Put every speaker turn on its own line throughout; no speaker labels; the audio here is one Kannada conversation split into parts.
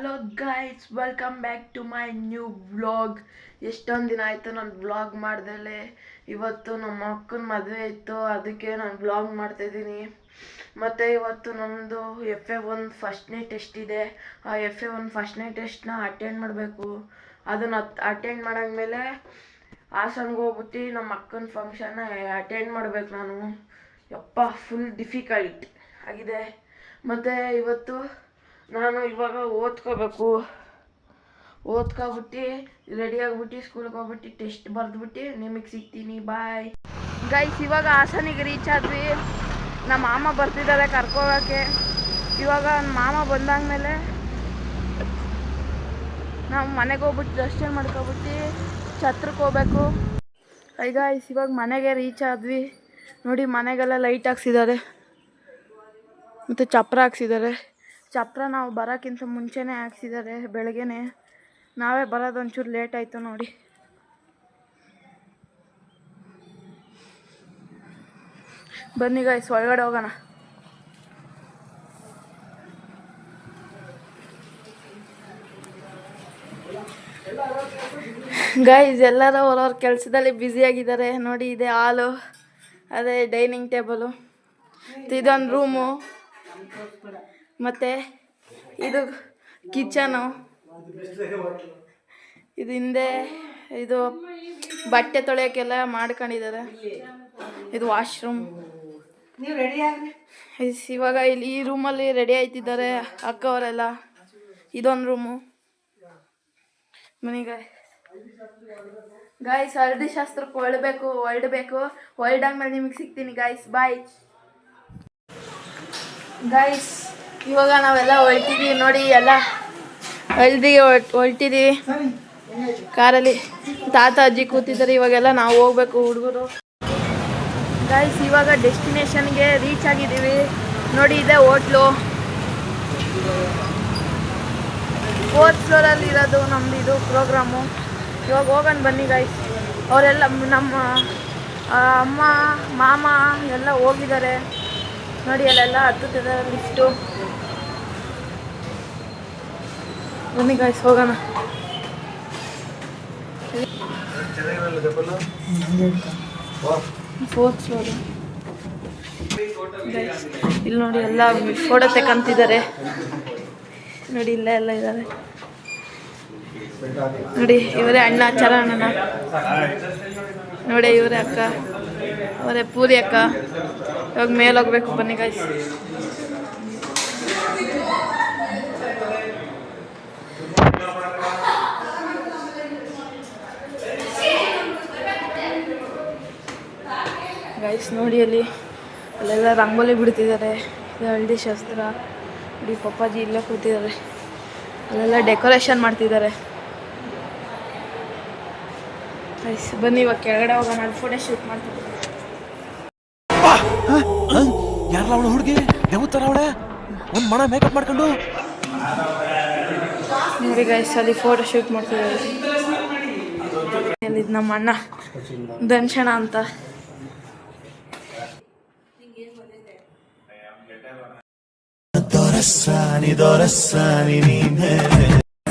Hello guys, welcome back to my new vlog. ಎಷ್ಟೊಂದು ದಿನ ಆಯಿತು ನಾನು ವ್ಲಾಗ್ ಮಾಡ್ದಲೆ. ಇವತ್ತು ನಮ್ಮ ಅಕ್ಕನ ಮದುವೆ ಇತ್ತು, ಅದಕ್ಕೆ ನಾನು ವ್ಲಾಗ್ ಮಾಡ್ತಾಯಿದ್ದೀನಿ. ಮತ್ತು ಇವತ್ತು ನಮ್ಮದು FA1 ಫಸ್ಟ್ನೇ ಟೆಸ್ಟ್ ಇದೆ. ಆ FA1 ಫಸ್ಟ್ನೇ ಟೆಸ್ಟ್ನ ಅಟೆಂಡ್ ಮಾಡಬೇಕು. ಅದನ್ನು ಅಟೆಂಡ್ ಮಾಡಾದ್ಮೇಲೆ ಹಾಸನ್ಗೆ ಹೋಗ್ಬಿಟ್ಟು ನಮ್ಮ ಅಕ್ಕನ ಫಂಕ್ಷನ್ನ ಅಟೆಂಡ್ ಮಾಡಬೇಕು ನಾನು. ಯಪ್ಪ, ಫುಲ್ ಡಿಫಿಕಲ್ಟ್ ಆಗಿದೆ. ಮತ್ತು ಇವತ್ತು ನಾನು ಇವಾಗ ಓದ್ಕೊಬಿಟ್ಟು ರೆಡಿ ಆಗಿಬಿಟ್ಟು ಸ್ಕೂಲ್ಗೆ ಹೋಗ್ಬಿಟ್ಟು ಟೆಸ್ಟ್ ಬರೆದ್ಬಿಟ್ಟು ನಿಮಗೆ ಸಿಗ್ತೀನಿ. Bye guys. ಇವಾಗ ಹಾಸನಿಗೆ ರೀಚ್ ಆದ್ವಿ. ನಮ್ಮ ಮಾಮ ಬರ್ತಿದ್ದಾರೆ ಕರ್ಕೋಗೋಕ್ಕೆ. ಇವಾಗ ಮಾಮ ಬಂದಾದ್ಮೇಲೆ ನಾವು ಮನೆಗೆ ಹೋಗ್ಬಿಟ್ಟು ದರ್ಶನ ಮಾಡ್ಕೊಬಿಟ್ಟು ಛತ್ರಕ್ಕೆ ಹೋಗ್ಬೇಕು. ಗೈಸ್, ಇವಾಗ ಮನೆಗೆ ರೀಚ್ ಆದ್ವಿ. ನೋಡಿ, ಮನೆಗೆಲ್ಲ ಲೈಟ್ ಹಾಕ್ಸಿದ್ದಾರೆ ಮತ್ತು ಚಪ್ರ ಹಾಕ್ಸಿದ್ದಾರೆ. ಚಪ್ರ ನಾವು ಬರೋಕ್ಕಿಂತ ಮುಂಚೆನೇ ಹಾಕ್ಸಿದ್ದಾರೆ, ಬೆಳಗ್ಗೆನೆ. ನಾವೇ ಬರೋದು ಒಂಚೂರು ಲೇಟ್ ಆಯಿತು ನೋಡಿ. ಬನ್ನಿ ಗೈಸ್, ಒಳಗಡೆ ಹೋಗೋಣ. ಗೈಸ್, ಎಲ್ಲರೂ ಅವ್ರವ್ರ ಕೆಲಸದಲ್ಲಿ ಬ್ಯುಸಿಯಾಗಿದ್ದಾರೆ. ನೋಡಿ, ಇದೆ ಹಾಲು, ಅದೇ ಡೈನಿಂಗ್ ಟೇಬಲು, ಇದೊಂದು ರೂಮು, ಮತ್ತು ಇದು ಕಿಚನು, ಇದು ಹಿಂದೆ ಇದು ಬಟ್ಟೆ ತೊಳೆಯೋಕ್ಕೆಲ್ಲ ಮಾಡ್ಕೊಂಡಿದ್ದಾರೆ. ಇದು ವಾಶ್ರೂಮ್. ಇವಾಗ ಇಲ್ಲಿ ಈ ರೂಮಲ್ಲಿ ರೆಡಿ ಆಯ್ತಿದ್ದಾರೆ ಅಕ್ಕವರೆಲ್ಲ. ಇದೊಂದು ರೂಮು. ಮನೆಗೆ ಗಾಯ್ಸ್, ಹಳದಿ ಶಾಸ್ತ್ರಕ್ಕೆ ಹೊರಡಾದ್ಮೇಲೆ ನಿಮಗೆ ಸಿಗ್ತೀನಿ ಗಾಯ್ಸ್. Bye guys. ಇವಾಗ ನಾವೆಲ್ಲ ಹೊರಟಿದ್ದೀವಿ ನೋಡಿ, ಎಲ್ಲ ಹಳದಿಗೆ ಹೊರಟಿದ್ದೀವಿ ಕಾರಲ್ಲಿ. ತಾತ ಅಜ್ಜಿ ಕೂತಿದ್ದಾರೆ. ಇವಾಗೆಲ್ಲ ನಾವು ಹೋಗ್ಬೇಕು ಹುಡುಗರು. ಗಾಯ್ಸ್, ಇವಾಗ ಡೆಸ್ಟಿನೇಷನ್ಗೆ ರೀಚ್ ಆಗಿದ್ದೀವಿ. ನೋಡಿ, ಇದೆ ಹೋಟ್ಲು, 4th ಫ್ಲೋರಲ್ಲಿ ಇರೋದು ನಮ್ಮದು ಇದು ಪ್ರೋಗ್ರಾಮು. ಇವಾಗ ಹೋಗೋಣ ಬನ್ನಿ ಗಾಯ್ಸ್. ಅವರೆಲ್ಲ ನಮ್ಮ ಅಮ್ಮ ಮಾಮ ಎಲ್ಲ ಹೋಗಿದ್ದಾರೆ ನೋಡಿ. ಅಲ್ಲೆಲ್ಲ ಹತ್ತುತ್ತಿದ್ದಾರೆ ಲಿಫ್ಟು. ಬನ್ನಿ ಗಾಯ್ಸ್, ಹೋಗೋಣ. 4th floor. ಇಲ್ಲಿ ನೋಡಿ, ಎಲ್ಲ ಫೋಟೋ ತೆಕ್ಕಂತಿದ್ದಾರೆ ನೋಡಿ. ಇಲ್ಲೇ ಎಲ್ಲ ಇದ್ದಾರೆ ನೋಡಿ. ಇವರೇ ಅಣ್ಣ, ಚರಣಣ್ಣ ನೋಡಿ. ಇವರೇ ಅಕ್ಕ, ಅವರೇ ಪೂರಿ ಅಕ್ಕ. ಇವಾಗ ಮೇಲೆ ಹೋಗ್ಬೇಕು ಬನ್ನಿ ಗಾಯ್ಸ್. ಗೈಸ್ ನೋಡಿ, ಅಲ್ಲೆಲ್ಲ ರಂಗೋಲಿ ಬಿಡ್ತಿದ್ದಾರೆ. ಇದು ಹಳದಿ ಶಾಸ್ತ್ರ ನೋಡಿ. ಪಪ್ಪಾಜಿ ಇಲ್ಲೇ ಕೂತಿದ್ದಾರೆ. ಅಲ್ಲೆಲ್ಲ ಡೆಕೋರೇಷನ್ ಮಾಡ್ತಿದ್ದಾರೆ. ಗೈಸ್ ಬನ್ನಿ, ಇವಾಗ ಕೆಳಗಡೆ ಹೋಗೋಣ. ಅಲ್ಲಿ ಫೋಟೋ ಶೂಟ್ ಮಾಡ್ತಿದ್ದಾರೆ.
ಯಾರಲ್ಲ ಅವಳು ಹುಡುಗಿ? ದೇವತರ ಅವಳೆ, ಒಂದು ಮಣ ಮೇಕಪ್ ಮಾಡ್ಕೊಂಡು
ನೋಡಿ ಗೈಸ್, ಅಲ್ಲಿ ಫೋಟೋ ಶೂಟ್ ಮಾಡ್ತಿದ್ದಾರೆ. ಅಲ್ಲಿದ್ದು ನಮ್ಮ ಅಣ್ಣ ದರ್ಶನ ಅಂತ.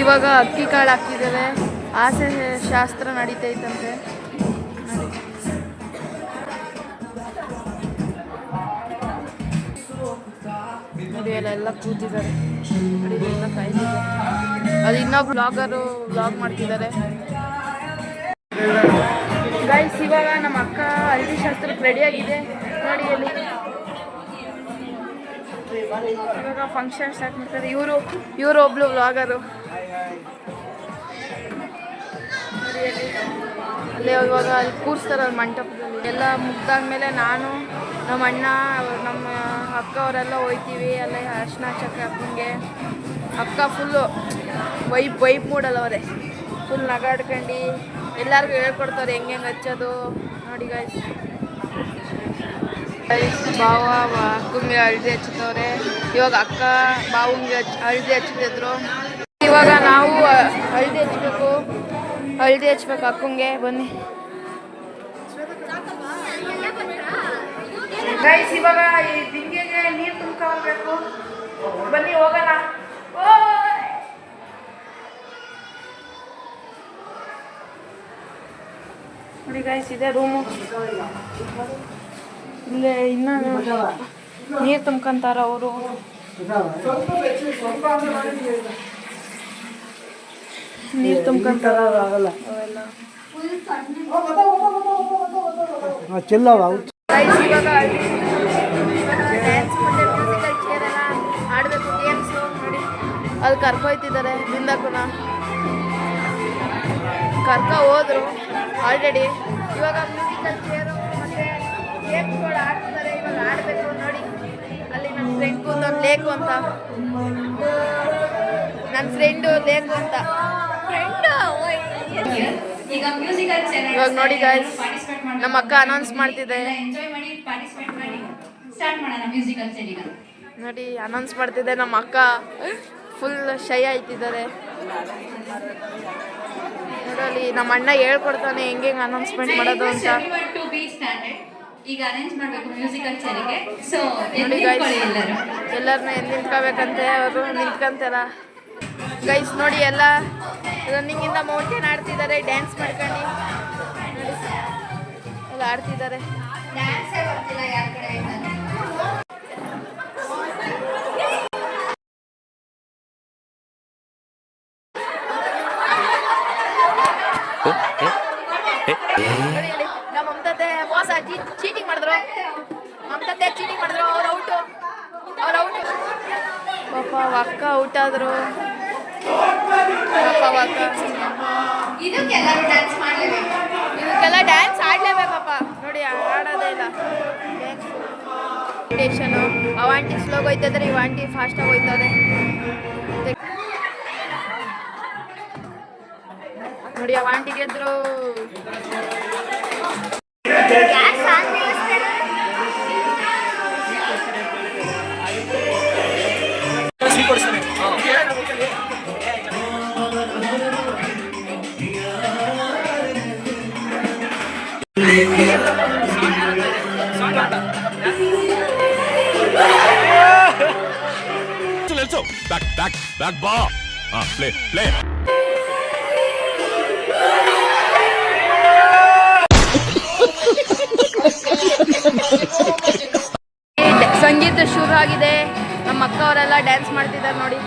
ಇವಾಗ ಅಕ್ಕಿ ಕಾಳು ಹಾಕಿದ್ದಾರೆ. ಆಸೆ ಶಾಸ್ತ್ರ ನಡೀತೈತಂತೆ. ನೋಡಿ, ಅಲ್ಲೆಲ್ಲ ಕೂತಿದ್ದಾರೆ ನೋಡಿ. ಎಲ್ಲ ಕಾಯ್ತಿದ್ದಾರೆ. ಅದು ಇನ್ನೊಬ್ರು ಬ್ಲಾಗರು ವ್ಲಾಗ್ ಮಾಡ್ತಿದ್ದಾರೆ ಗೈಸ್. ಇವಾಗ ನಮ್ಮ ಅಕ್ಕ ಹಳದಿ ಶಾಸ್ತ್ರಕ್ಕೆ ರೆಡಿಯಾಗಿದೆ ನೋಡಿ. ಅಲ್ಲಿ ಇವಾಗ ಫಂಕ್ಷನ್ ಸ್ಟಾರ್ಟ್ ಮಾಡ್ತಾರೆ. ಇವರು ಒಬ್ಳು ವ್ಲಾಗರು. ಅಲ್ಲೇ ಇವಾಗ ಅಲ್ಲಿ ಕೂರಿಸ್ತಾರೆ ಮಂಟಪದಲ್ಲಿ. ಎಲ್ಲ ಮುಗ್ದಾದ್ಮೇಲೆ ನಾನು, ನಮ್ಮ ಅಣ್ಣ, ನಮ್ಮ ಅಕ್ಕ ಅವರೆಲ್ಲ ಹೋಗ್ತೀವಿ. ಅಲ್ಲೇ ಅರ್ಶಿನ ಚಕ್ರ ಅಕ್ಕಂಗೆ. ಅಕ್ಕ ಫುಲ್ಲು ವೈಪ್ ಮೂಡಲ್ಲ ಅವರೇ. ಫುಲ್ ನಗಾಡ್ಕೊಂಡು ಎಲ್ಲರಿಗೂ ಹೇಳ್ಕೊಡ್ತಾರೆ ಹೆಂಗೆ ಹಚ್ಚೋದು ನೋಡಿ ಗಾಯ್ಸ್. ಬಾವ ಅಕ್ಕಂಗೆ ಹಳದಿ ಹಚ್ತವ್ರೆ. ಇವಾಗ ಅಕ್ಕ ಬಾವಂಗೆ ಹಳದಿ ಹಚ್ತಿದ್ರು. ಇವಾಗ ನಾವು ಹಳದಿ ಹಚ್ಬೇಕು ಅಕ್ಕಂಗೆ. ಬನ್ನಿ ಗೈಸ್, ಇವಾಗ ಈ ಬಿಂದಿಗೆಗೆ ನೀರು ತುಂಬ್ಕೊಳ್ಬೇಕು. ಬನ್ನಿ ಹೋಗೋಣ. ನೋಡಿ ಗೈಸ್ ಇದೆ ರೂಮು. ಇಲ್ಲೇ ಇನ್ನೂ ನೀರು ತುಂಬ್ಕೊಂತಾರ ಅವರು. ನೀರು ತುಂಬ್ಕೊಂತಾರ ಅವೆಲ್ಲ ಗೈಸ್. ಇವಾಗ ಡ್ಯಾನ್ಸ್ ಮತ್ತು ಮ್ಯೂಸಿಕಲ್ ಚೇರ್ ಎಲ್ಲ ಆಡಬೇಕು ಗೇಮ್ಸು ನೋಡಿ. ಅಲ್ಲಿ ಕರ್ಕೊಯ್ತಿದ್ದಾರೆ ಬಿಂದಾಕುನ ಹೋದ್ರು ಆಲ್ರೆಡಿ. ಇವಾಗ ಮ್ಯೂಸಿಕಲ್ ಚೇರು ಮತ್ತು ಗೇಮ್ಸ್ಗಳು ಆಡ್ತಿದ್ದಾರೆ. ಇವಾಗ ಆಡಬೇಕು ನೋಡಿ. ಅಲ್ಲಿ ನನ್ನ ಫ್ರೆಂಡ್ ಕೂತವ್ರು ಲೇಕು ಅಂತ. ನನ್ನ ಫ್ರೆಂಡು ಲೇಕು ಅಂತ ಇವಾಗ ನೋಡಿ ಗಾಯ್ಸ್ ನಮ್ಮ ಅಕ್ಕ ಅನೌನ್ಸ್ ಮಾಡ್ತಿದೆ ನೋಡಿ. ಅನೌನ್ಸ್ ಮಾಡ್ತಿದ್ದೆ ನಮ್ಮ ಅಕ್ಕ ಫುಲ್ ಶೈ ಆಯ್ತಿದ್ದಾರೆ ನೋಡಲಿ. ನಮ್ಮ ಅಣ್ಣ ಹೇಳ್ಕೊಡ್ತಾನೆ ಹೆಂಗೆ ಅನೌನ್ಸ್ಮೆಂಟ್ ಮಾಡೋದು ಅಂತ.
ಈಗ ಅರೇಂಜ್ ಮಾಡಬೇಕು ಮ್ಯೂಸಿಕಲ್ ಚೇರಿಗೆ. ಸೊ
ನೋಡಿ ಗೈಸ್ ಎಲ್ಲರನ್ನ ಎಲ್ಲಿ ನಿಂತ್ಕೋಬೇಕಂತೆ ಅವರು ನಿಂತ್ಕೊಂತಾರ ಗೈಸ್. ನೋಡಿ ಎಲ್ಲ ರನ್ನಿಂಗಿಂದ ಮೌಂಟೇನ್ ಆಡ್ತಿದ್ದಾರೆ ಡ್ಯಾನ್ಸ್ ಮಾಡ್ಕೊಂಡು ನೋಡಿ ಎಲ್ಲ ಆಡ್ತಿದ್ದಾರೆ.
ಡ್ಯಾನ್ಸೇ ಬರ್ತಿಲ್ಲ ಯಾರ ಕಡೆ
ನಮ್ಮ ಮಮತಾತೆ ಮೋಸ ಚೀಟಿಂಗ್ ಮಾಡಿದ್ರು. ಮಮತಾತೆ ಚೀಟಿಂಗ್ ಮಾಡಿದ್ರು. ಅವ್ರು ಔಟು. ಪಾಪ ಅಕ್ಕ ಔಟ್ ಆದ್ರು. ಪಾಪ ಅಕ್ಕ ಇದಕ್ಕೆಲ್ಲ ಡ್ಯಾನ್ಸ್ ಆಡ್ಲೇಬೇಕಪ್ಪ ನೋಡಿ. ಆಡೋದೇ ಇಲ್ಲ ಟೇಷನು. ಅವಾಂಟಿ ಸ್ಲೋಗ್ ಹೋಯ್ತಿದ್ರೆ ಇವಾಂಟಿ ಫಾಸ್ಟಾಗಿ ಹೋಯ್ತದೆ ನೋಡಿ. ಅವಾಂಟಿ ಗೆದ್ರು.
Back ball. Play.
ಸಂಗೀತ ಶುರು ಆಗಿದೆ. ನಮ್ಮ ಅಕ್ಕ ಅವರೆಲ್ಲ ಡ್ಯಾನ್ಸ್ ಮಾಡ್ತಿದ್ದಾರೆ ನೋಡಿ.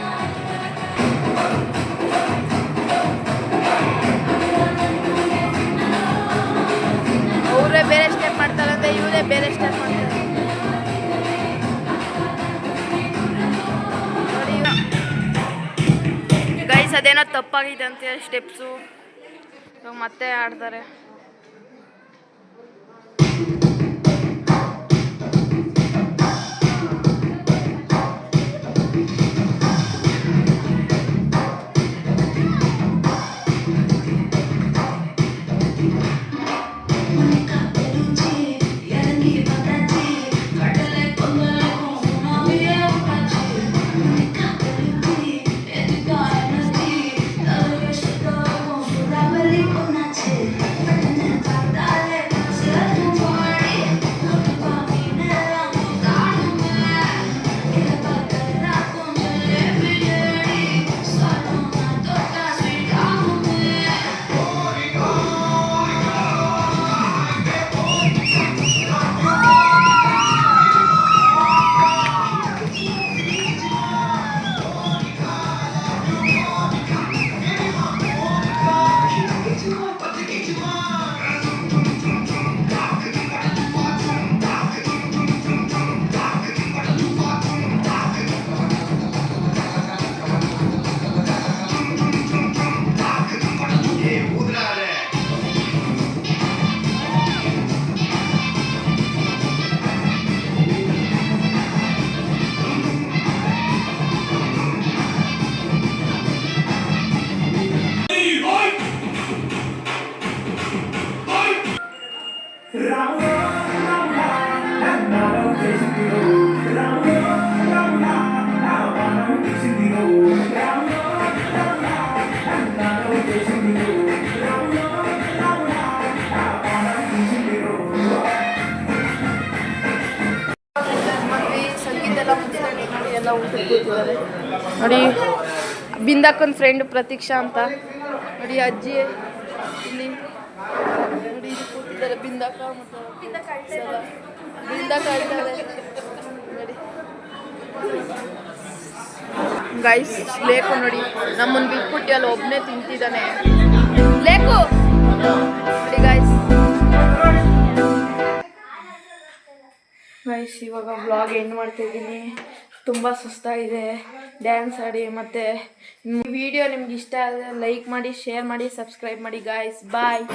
ಅವರೇ ಬೇರೆ ಸ್ಟೆಪ್ ಮಾಡ್ತಾರಂತೆ, ಇವರೇ ಬೇರೆ ಸ್ಟೆಪ್ ಮಾಡ್ತಾರೆ ನೋಡಿ. ಗೈಸ್ ಅದೇನೋ ತಪ್ಪಾಗಿದೆ ಅಂತ ಸ್ಟೆಪ್ಸು. ಮತ್ತೆ ಆಡ್ತಾರೆ. ಎಲ್ಲ ಊಟಕ್ಕೆ ಕೂತಿದ್ದಾರೆ ನೋಡಿ. ಬಿಂದಾಕನ್ ಫ್ರೆಂಡ್ ಪ್ರತೀಕ್ಷಾ ಅಂತ ನೋಡಿ. ಅಜ್ಜಿ ಇಲ್ಲಿ ನೋಡಿ ಇದ್ದಾರೆ ಬಿಂದಕ್ಕ ಮತ್ತು ಬಿಂದಕ್ಕ ಇದ್ದಾರೆ ನೋಡಿ ಗೈಸ್. ಲೇಕು ನೋಡಿ ನಮ್ಮನ್ನು ಬಿಟ್ಬಿಟ್ಟು ಅಲ್ಲಿ ಒಬ್ಬನೇ ತಿಂತಿದ್ದಾನೆ ಲೇಕು ನೋಡಿ ಗೈಸ್. ಗೈಸ್ ಇವಾಗ ವ್ಲಾಗ್ ಎಂಡ್ ಮಾಡ್ತಾಯಿದ್ದೀನಿ. ತುಂಬ ಸುಸ್ತಾಗಿದೆ ಡ್ಯಾನ್ಸ್ ಆಡಿ. ಮತ್ತು ವಿಡಿಯೋ ನಿಮ್ಗೆ ಇಷ್ಟ ಆದರೆ ಲೈಕ್ ಮಾಡಿ, ಶೇರ್ ಮಾಡಿ, ಸಬ್ಸ್ಕ್ರೈಬ್ ಮಾಡಿ ಗೈಸ್. ಬಾಯ್.